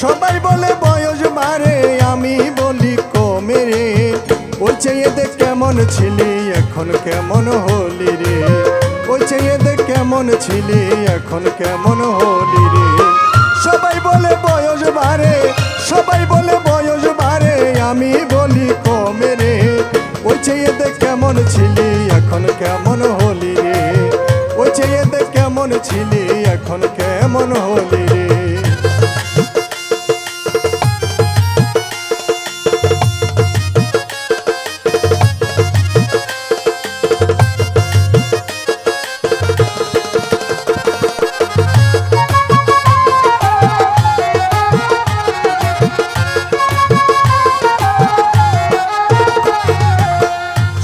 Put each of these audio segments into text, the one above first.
সবাই বলে বয়স বাড়ে, আমি বলি কমে রে। ওই চেয়ে দেখ কেমন ছিলি, এখন কেমন হলি রে। ওই চেয়ে দেখ কেমন ছিলি, এখন কেমন হলি রে। সবাই বলে বয়স বাড়ে, সবাই বলে বয়স বাড়ে, আমি বলি কমে রে। ওই চেয়ে দেখ কেমন ছিলি, এখন কেমন হলি রে। ওই চেয়ে দেখ কেমন ছিলি, এখন কেমন হলি রে।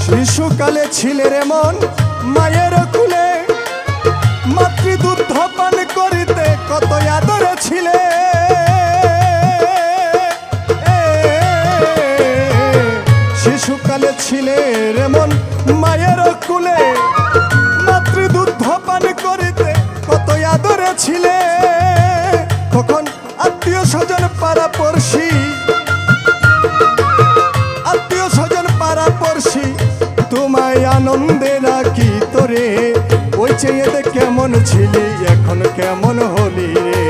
শিশুকালে ছিলে রে মন মায়ের কুলে, মাতৃদুগ্ধ পান করিতে কত আদরে ছিলে। শিশুকালে ছিলে রে মন মায়ের কুলে, মাতৃদুগ্ধ পান করিতে কত আদরে ছিলে। কখন আত্মীয় স্বজন পাড়া পড়শি, আত্মীয় স্বজন পাড়া পড়শি তোমায় আনন্দে রাখি তোরে। ওই চেয়ে দেখ কেমন ছিলি, এখন কেমন হলি রে।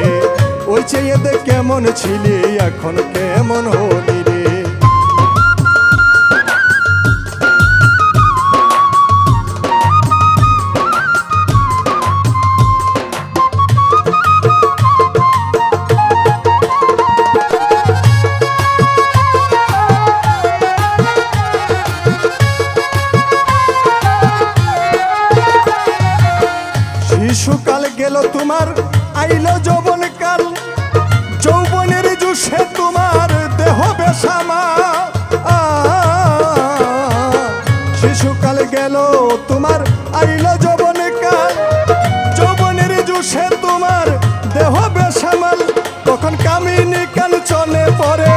ওই চেয়ে দেখ কেমন ছিলি, এখন কেমন হলি রে। শিশুকাল গেল তোমার, আইল যৌবন কাল। যৌবনের জুসে তোমার দেহ বেশামা। শিশুকাল গেল তোমার, আইল যৌবন কাল। যৌবনের জুসে তোমার দেহ বেশামাল। তখন কামিনী কাঞ্চনে পড়ে,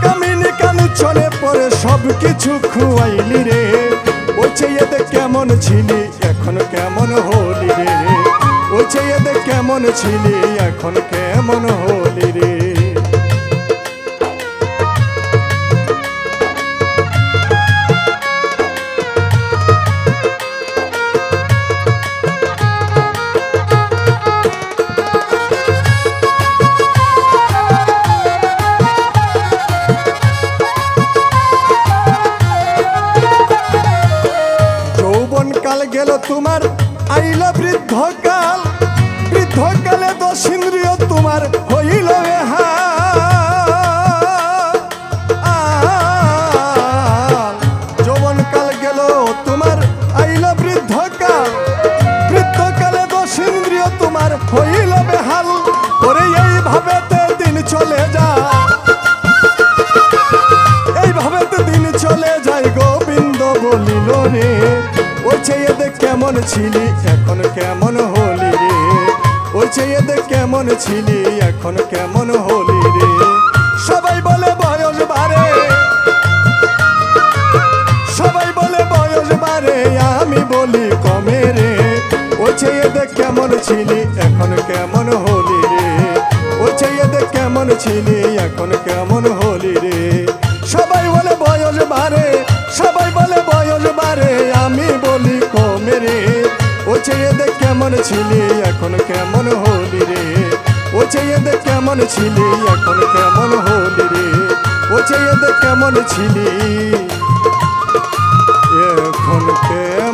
কামিনী কাঞ্চনে পড়ে সব কিছু খুয়াইলি রে। ওই চেয়ে দেখ কেমন ছিলি, এখন কেমন হলি রে। ওই চেয়ে দেখ কেমন ছিলি, এখন কেমন হলি রে। কাল গেল তোমার, আইল বৃদ্ধকাল। বৃদ্ধকালে দশ ইন্দ্রিয় তোমার হইল বেহাল। যৌবন কাল গেল তোমার, আইল বৃদ্ধকাল। বৃদ্ধকালে দশ ইন্দ্রিয় তোমার হইল বেহাল। ওরে এইভাবেতে দিন চলে যায়, এইভাবেতে দিন চলে যায়, গোবিন্দ বলিল রে। ওই চেয়ে দেখ কেমন ছিলি, এখন কেমন হলি রে। ওই চেয়ে দেখ কেমন ছিলি, এখন কেমন হলি রে। সবাই বলে বয়স বাড়ে, সবাই বলে বয়স বাড়ে, আমি বলি কমে রে। ওই চেয়ে দেখ কেমন ছিলি, এখন কেমন হলি রে। ওই চেয়ে দেখ কেমন ছিলি, এখন কেমন হলি রে। সবাই বলে বয়স বাড়ে, সবাই বলে বয়স বাড়ে, আমি বলি কমে রে। ওই চেয়ে দেখ কেমন ছিলি, এখন কেমন হলি রে। ওই চেয়ে দেখ কেমন ছিলি, এখন কেমন হলি রে। ওই চেয়ে দেখ কেমন ছিলি, এখন কেমন